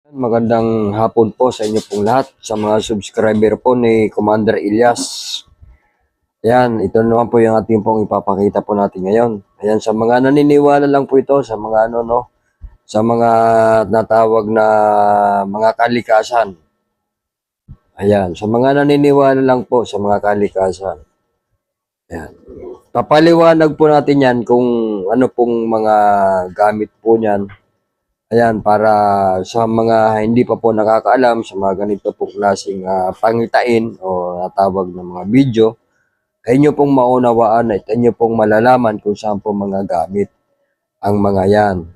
Magandang hapon po sa inyo pong lahat, sa mga subscriber po ni Commander Ilyas. Ayan, ito naman po yung ating pong ipapakita po natin ngayon. Ayan, sa mga naniniwala lang po ito, sa mga sa mga natawag na mga kalikasan. Ayan, sa mga naniniwala lang po sa mga kalikasan. Ayan. Papaliwanag po natin yan kung ano pong mga gamit po niyan. Ayan, para sa mga hindi pa po nakakaalam sa mga ganito pong klaseng pangitain o natawag na mga video, ay inyo pong maunawaan at inyo pong malalaman kung saan po mga gamit ang mga yan.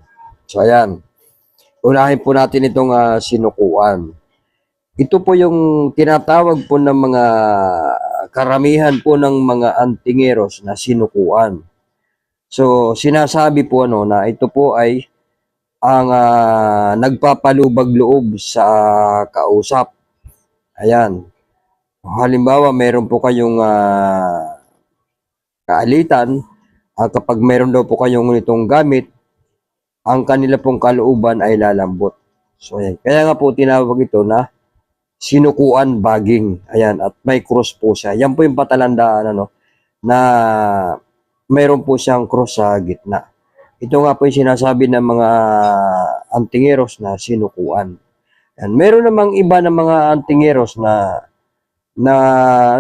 So ayan, unahin po natin itong sinukuan. Ito po yung tinatawag po ng mga karamihan po ng mga antingeros na sinukuan. So sinasabi po na ito po ay ang nagpapalubag-loob sa kausap. Ayan. Halimbawa, meron po kayong kaalitan, kapag meron daw po kayong nitong gamit, ang kanila pong kalooban ay lalambot. So, ayan. Kaya nga po tinawag ito na sinukuan baging. Ayan, at may cross po siya. Yan po yung patalandaan na meron po siyang cross sa gitna. Ito nga po yung sinasabi ng mga antingeros na sinukuan. Yan. Meron namang iba ng mga antingeros na na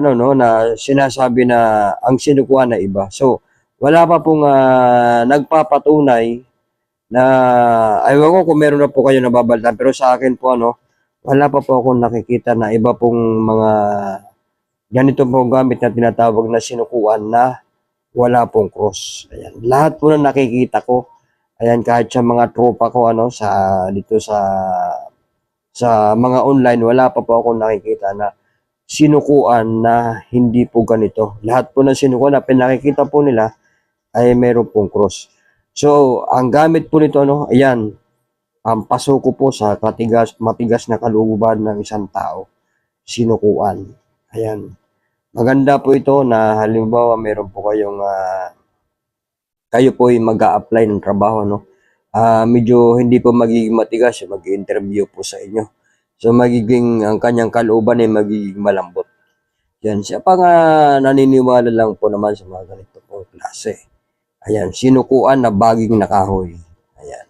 sinasabi na ang sinukuan na iba. So, wala pa pong nagpapatunay na ayaw ko kung meron na po kayo nababalatan, pero sa akin po wala pa po akong nakikita na iba pong mga ganito pong gamit na tinatawag na sinukuan na wala pong cross. Ayan. Lahat po na nakikita ko, ayan, kahit sa mga tropa ko dito sa mga online, wala pa po akong nakikita na sinukuan na hindi po ganito. Lahat po ng sinukuan na pinakikita po nila ay meron pong cross. So, ang gamit po nito ayan, ang pasuko po sa matigas na kalooban ng isang tao. Sinukuan. Ayan. Maganda po ito na halimbawa meron po kayong kayo po ay mag-a-apply ng trabaho medyo hindi po magiging matigas yung mag-interview po sa inyo. So ang kanyang kalooban ay magiging malambot. Yan, siya pa nga naniniwala lang po naman sa mga ganito pong klase. Ayan, sinukuan na baging nakahoy. Ayan.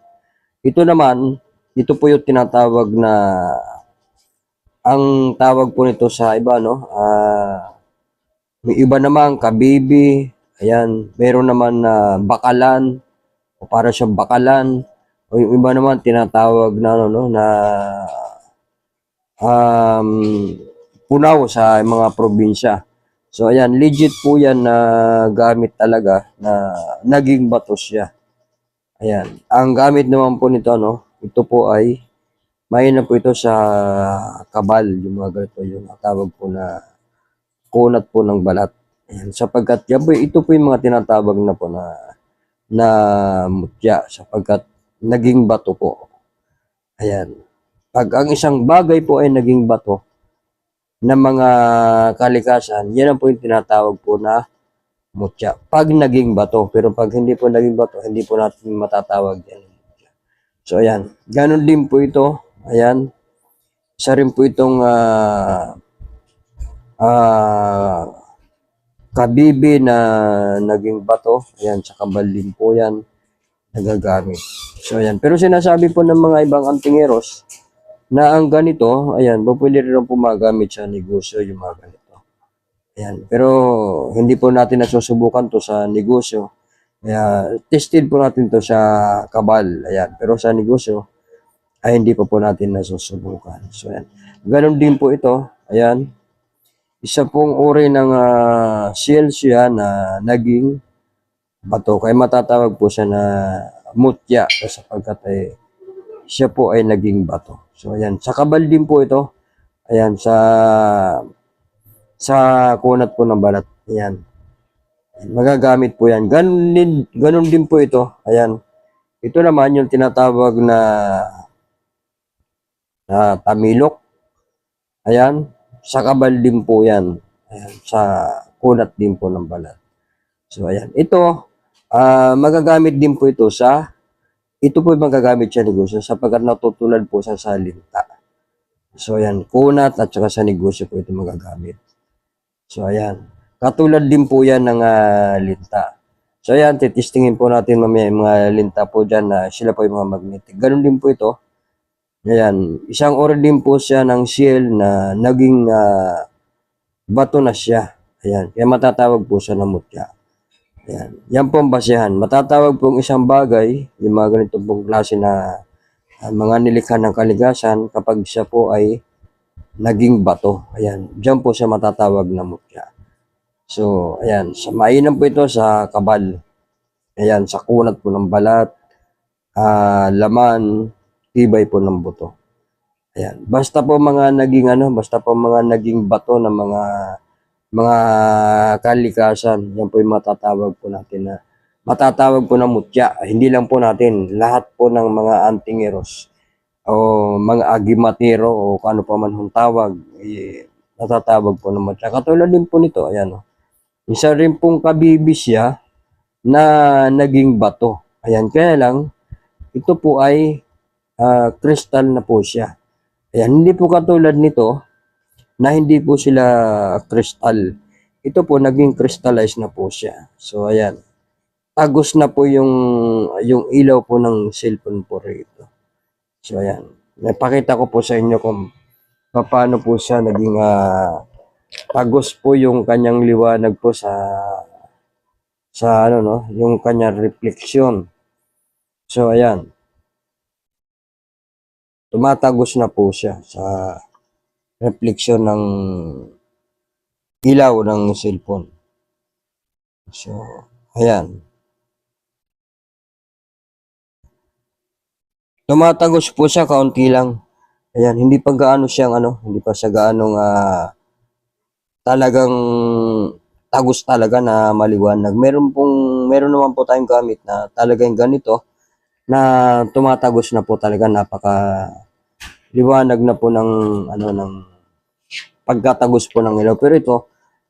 Ito po yung tinatawag na ang tawag po nito sa iba may iba naman kabibi. Ayan, meron naman na bakalan o para siyang bakalan. O yung iba naman tinatawag na na punaw sa mga probinsya. So ayan, legit po yan na gamit talaga na naging bato siya. Ayan, ang gamit naman po nito ito po ay mahina po ito sa kabal, yung mga ganito, yung tawag po na kunat po ng balat. Ayan, sapagkat yan po, ito po yung mga tinatawag na po na mutya, sapagkat naging bato po. Ayan. Pag ang isang bagay po ay naging bato ng mga kalikasan, yan ang po yung tinatawag po na mutya. Pag naging bato, pero pag hindi po naging bato, hindi po natin matatawag yan. So, ayan. Ganon din po ito. Ayan. Isa rin po itong kabibi na naging bato. Ayan, sa kabal din po yan nagagamit. So, ayan. Pero sinasabi po ng mga ibang antingeros na ang ganito, ayan, pwede rin po magamit sa negosyo yung mga ganito. Ayan. Pero, hindi po natin nasusubukan to sa negosyo. Kaya, tested po natin to sa kabal. Ayan. Pero sa negosyo, ay hindi pa po natin nasusubukan. So, ayan. Ganon din po ito. Ayan. Isa pong uri ng shells yan na naging bato. Kaya matatawag po siya na mutya sapagkat siya po ay naging bato. So, ayan. Sa kabal din po ito. Ayan. Sa kunat po ng balat. Ayan. Magagamit po yan. Ganun din po ito. Ayan. Ito naman yung tinatawag na tamilok. Ayan. Sa kabal din po yan. Ayan. Sa kunat din po ng balat. So, ayan. Ito, magagamit din po ito sa ito po yung magagamit sa negosyo sapagkat natutulad po sa linta. So ayan, kunat at saka sa negosyo po ito magagamit. So ayan, katulad din po yan ng linta. So ayan, titistingin po natin mamaya yung mga linta po dyan na sila po yung mga magnetic. Ganun din po ito. Ayan, isang ore din po siya ng shell na naging bato na siya. Ayan, kaya matatawag po siya na mutya. Ayan, yan po ang basehan. Matatawag po isang bagay, yung mga ganito pong klase na mga nilikha ng kaligasan kapag siya po ay naging bato. Ayan, dyan po siya matatawag na mutya. So, ayan, mainam po ito sa kabal. Ayan, sa kunat po ng balat, laman, tibay po ng buto. Ayan, basta po mga naging bato ng mga kalikasan, yan po yung matatawag po natin na matatawag po na mutya. Hindi lang po natin, lahat po ng mga antingeros o mga agimatero o kano pa man hong tawag, natatawag po na mutya. Katulad din po nito, ayan o. Isa rin pong kabibis siya na naging bato. Ayan, kaya lang, ito po ay kristal na po siya. Ayan, hindi po katulad nito na hindi po sila kristal. Ito po, naging crystallized na po siya. So, ayan. Tagos na po yung ilaw po ng cellphone po rito. So, ayan. Napakita ko po sa inyo kung paano po siya naging tagos po yung kanyang liwanag po sa yung kanyang refleksyon. So, ayan. Tumatagos na po siya sa refleksyon ng ilaw ng cellphone. So, ayan. Tumatagos po siya, kaunti lang. Ayan, hindi pa gaano siyang hindi pa siya gaanong talagang tagos talaga na maliwanag. Meron naman po tayong gamit na talagang ganito na tumatagos na po talaga, napaka liwanag na po ng ng pagkatagos po ng ilaw. Pero ito,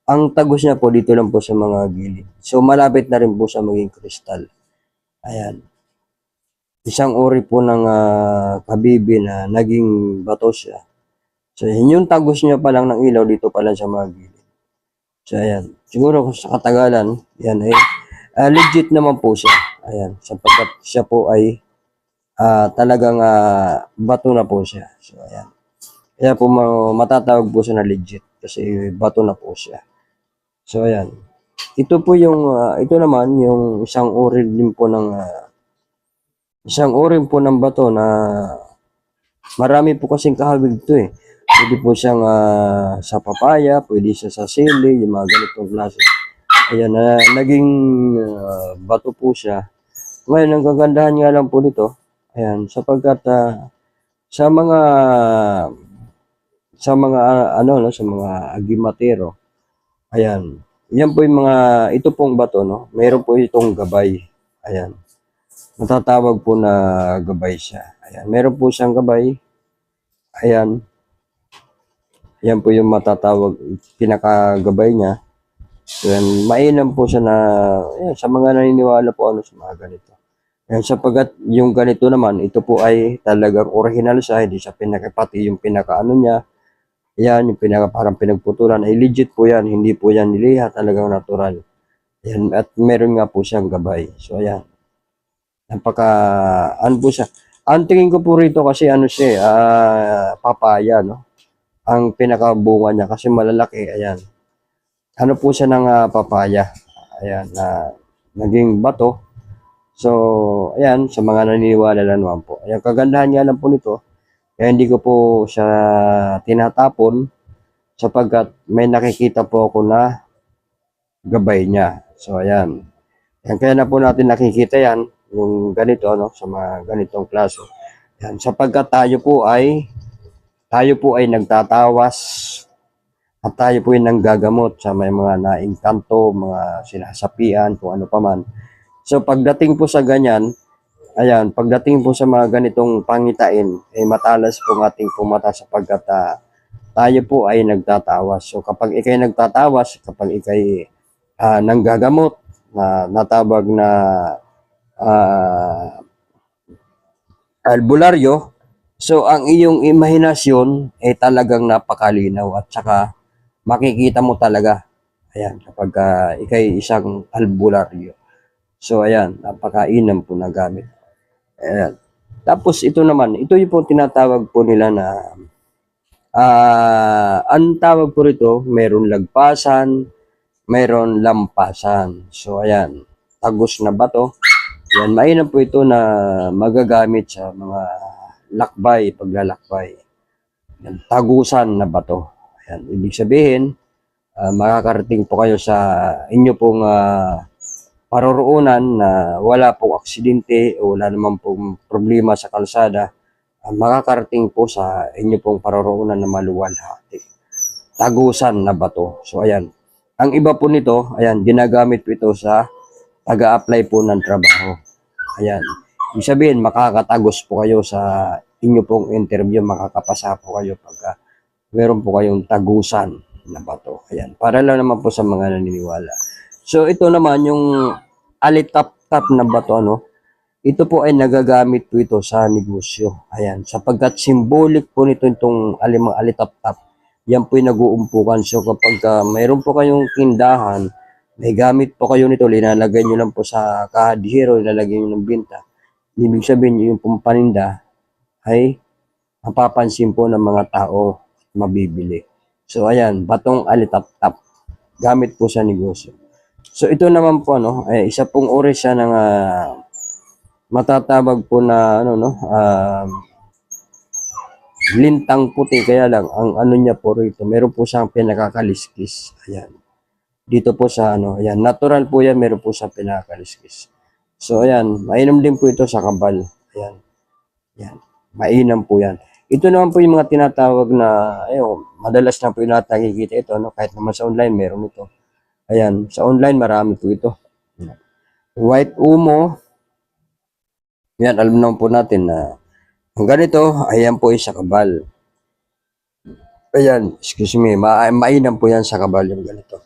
ang tagos niya po dito lang po sa mga gilid. So malapit na rin po sa maging kristal. Ayan. Isang uri po ng kabibi na naging bato siya. So yun yung tagos niya pa lang ng ilaw dito pa lang sa mga gilid. So ayan. Siguro sa katagalan, yan ay legit naman po siya. Ayan. Sapagkat siya po ay talagang bato na po siya. So ayan. Kaya po matatawag po siya na legit kasi bato na po siya. So ayan. Ito po yung ito naman yung isang uri din po ng bato na marami po kasing kahawig ito eh. Pwede po siyang sa papaya, pwede siya sa sili, yung mga ganitong klase. Ayan, naging bato po siya. Ngayon, ang kagandahan nga lang po nito, ayan, sapagkat sa mga sa mga agimatero, ayan, yan po yung ito pong bato, no? Meron po itong gabay. Ayan. Matatawag po na gabay siya. Ayan. Meron po siyang gabay. Ayan. Yan po yung matatawag, pinakagabay niya. Ayan. Mainam po siya na, ayan, sa mga naniniwala po sa mga ganito. Ayan, sapagat yung ganito naman, ito po ay talagang original siya, hindi siya pati yung pinakaano niya. Ayan, yung parang pinagputulan, ay legit po yan, hindi po yan niliha, talagang natural. Ayan, at meron nga po siyang gabay. So, ayan. Po siya. Ang tingin ko po rito kasi siya, papaya, no? Ang pinakabunga niya kasi malalaki, ayan. Ano po siya ng papaya. Ayan, naging bato. So, ayan, sa mga naniniwala lang naman po. Ayan, kagandahan niya lang po nito. Kaya hindi ko po siya tinatapon sapagkat may nakikita po ako na gabay niya. So, ayan. Ayan, kaya na po natin nakikita yan, yung ganito, sa mga ganitong klase. Ayan, sapagkat tayo po ay nagtatawas at tayo po ay nanggagamot sa may mga naingkanto, mga sinasapian, kung ano pa man. So, pagdating po sa ganyan, ayan, pagdating po sa mga ganitong pangitain, matalas po ng ating pumata sapagkat tayo po ay nagtatawas. So, kapag ikay nagtatawas, kapag ikay nanggagamot, na natawag na albularyo. So, ang iyong imahinasyon ay talagang napakalinaw at saka makikita mo talaga. Ayan, kapag ikay isang albularyo. So, ayan, napakainam po na gamit. Ayan. Tapos, ito naman, ito yung po tinatawag po nila na, ang tawag po rito, meron lagpasan, meron lampasan. So, ayan, tagos na bato. Yan, mainam po ito na magagamit sa mga lakbay, paglalakbay. Yan, tagusan na bato. Yan, ibig sabihin, makakarating po kayo sa inyo pong paroroonan na wala pong aksidente o wala naman pong problema sa kalsada. Makakarating po sa inyo pong paroroonan na maluwalhati. Tagusan na bato. So, ayan. Ang iba po nito, ayan, ginagamit po ito sa taga-apply po ng trabaho. Ayan. Ibig sabihin, makakatagos po kayo sa inyo pong interview, makakapasa po kayo pagka meron po kayong tagusan na bato. Ayan. Para lang naman po sa mga naniniwala. So, ito naman yung alitap-tap na bato, ano? Ito po ay nagagamit po ito sa negosyo. Ayan. Sapagkat symbolic po nito itong alimang alitap-tap. Yan po yung nag-uumpukan. So, kapag mayroon po kayong tindahan, may gamit po kayo nito, linalagay nyo lang po sa kahadihero, linalagay nyo ng binta. Ibig sabihin, yung pong paninda ay mapapansin po ng mga tao mabibili. So, ayan, batong alitap-tap. Gamit po sa negosyo. So, ito naman po, ano, ay isa pong uri siya ng matatabag po na, ano, no, lintang puti. Kaya lang, ang ano niya po rito, meron po siyang pinakakaliskis. Ayan. Dito po sa ano, ayan, natural po yan, meron po siyang pinakaliskis. So, ayan, mainam din po ito sa kabal. Ayan, ayan, mainam po yan. Ito naman po yung mga tinatawag na, ayun, madalas na po yung nakikita ito, no? Kahit naman sa online, meron ito. Ayan, sa online, marami po ito. White umo, yan, alam naman po natin na ang ganito, ayan po yung sa kabal. Ayan, excuse me, mainam po yan sa kabal yung ganito.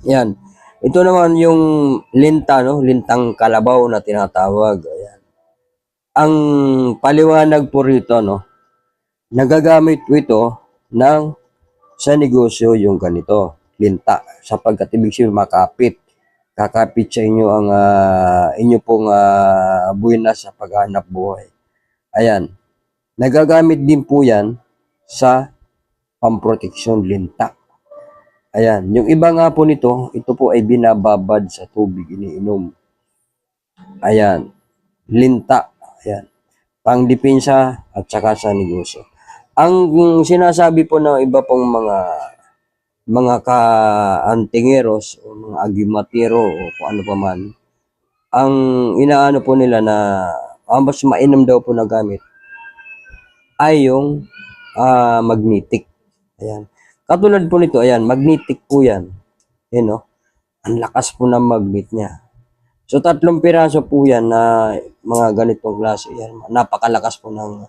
Yan. Ito naman yung linta, no? Lintang kalabaw na tinatawag. Ayan. Ang paliwanag po rito, no? Nagagamit po ito ng sa negosyo yung ganito, linta. Sapagkat ibig sabihin makapit. Kakapit sa inyo ang inyo pong buwinas sa paghanap buhay. Ayan. Nagagamit din po yan sa pamproteksyon linta. Ayan. Yung iba nga po nito, ito po ay binababad sa tubig iniinom. Ayan. Linta. Ayan. Pangdepensa at saka sa negosyo. Ang sinasabi po ng iba pong mga ka-antingeros o mga agimatero o kung ano pa man, ang inaano po nila na ang mas mainam daw po na gamit ay yung magnetic. Ayan. Katulad po nito, ayan, magnetic po yan. Yan, no? Ang lakas po ng magnet niya. So, 3 piraso po yan na mga ganitong klase. Yan. Napakalakas po ng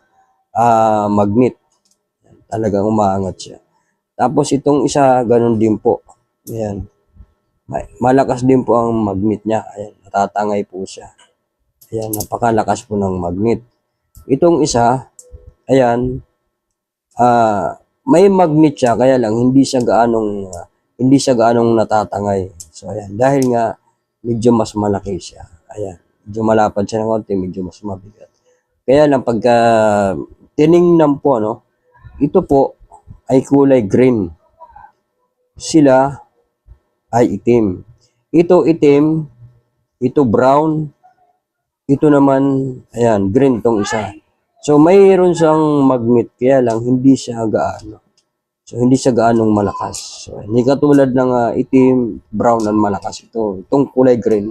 magnet. Yan. Talagang umaangat siya. Tapos, itong isa, ganun din po. Ayan. Malakas din po ang magnet niya. Ayan. Natatangay po siya. Ayan. Napakalakas po ng magnet. Itong isa, ayan, may magnet siya, kaya lang hindi siya gaanong natatangay. So, ayan. Dahil nga, medyo mas malaki siya. Ayan. Medyo malapad siya ng konti, medyo mas mabigat. Kaya lang, pagka tiningnan po, no, ito po ay kulay green. Sila ay itim. Ito itim, ito brown, ito naman, ayan, green tong isa. So, mayroon siyang magnet, kaya lang hindi siya gaano. So, hindi siya gaanong malakas. So, hindi katulad ng itim, brown, ang malakas ito. Itong kulay green,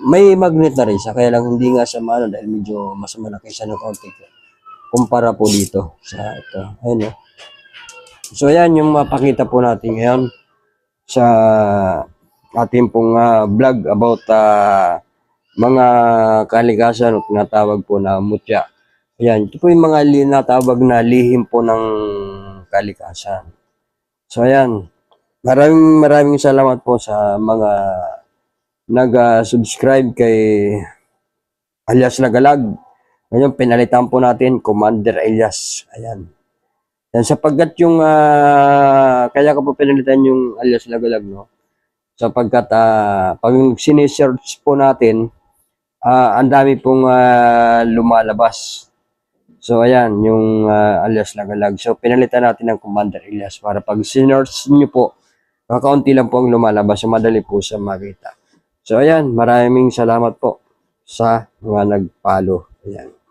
may magnet na rin siya, kaya lang hindi nga siya maano dahil medyo mas malaki siya ng konti. Kumpara po dito sa ito. Ayun, oh. So, ayan yung mapakita po natin ngayon sa ating pong vlog about mga kalikasan o tinatawag po na mutya. Ayan, ito po yung mga tinatawag na lihim po ng kalikasan. So, ayan. Maraming salamat po sa mga nag-subscribe kay alias Lagalag. Ngayon, pinalitan po natin Commander Elias. Ayan. Yan, sapagkat yung, kaya ko po pinalitan yung alias Lagalag, no? Sapagkat, pag sinesearch po natin, ang dami pong lumalabas. So, ayan, yung alias Lagalag. So, pinalitan natin ng Commander Elias para pag sinearch nyo po, kakaunti lang po ang lumalabas. So, madali po siya makita. So, ayan, maraming salamat po sa mga nag-follow. Ayan.